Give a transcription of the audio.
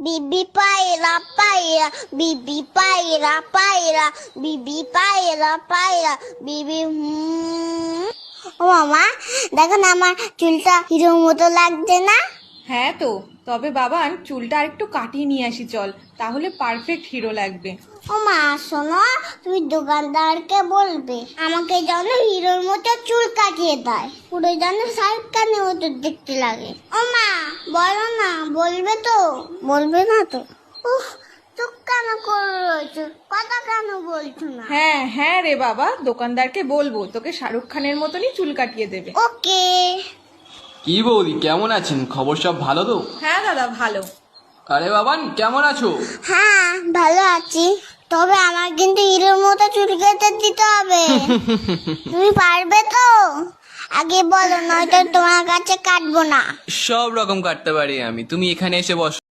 বিবি পায়রা পায়রা, বিবি পায়রা পায়রা, বিবি পায়রা পায়রা, বিবি ও মামা, দেখো না আমার চুলটা হিরোর মতো লাগছে না? হ্যাঁ তো, তবে বাবান চুলটা আরেকটু কাটিয়ে নিয়ে আসি চল, তাহলে পারফেক্ট হিরো লাগবে। ও মা শোনো, তুমি দোকানদারকে বলবে আমাকে যেন হিরোর মতো চুল কাটিয়ে দেয়, পুরো যেন শাহরুখ খানের মতো দেখতে লাগে। ও মা বলো না, বলবে তো? বলবে না তো? উফ, চুপ কেন করে রয়েছো, কথা কেন বলছো না? হ্যাঁ হ্যাঁ রে বাবা, দোকানদারকে বলবো তোকে শাহরুখ খানের মতনই চুল কাটিয়ে দেবে। ওকে। কি বৌদি, কেমন আছেন? খবর সব ভালো তো? হ্যাঁ দাদা ভালো। আরে বাবান, কেমন আছো? হ্যাঁ ভালো আছি, তবে আমার কিন্তু হিরোর মতো চুল কেটে দিতে হবে। তুমি পারবে তো? আগে বলো, নয়তো তোমার কাছে কাটবো না। সব রকম কাটতে পারি আমি, তুমি এখানে এসে বসো।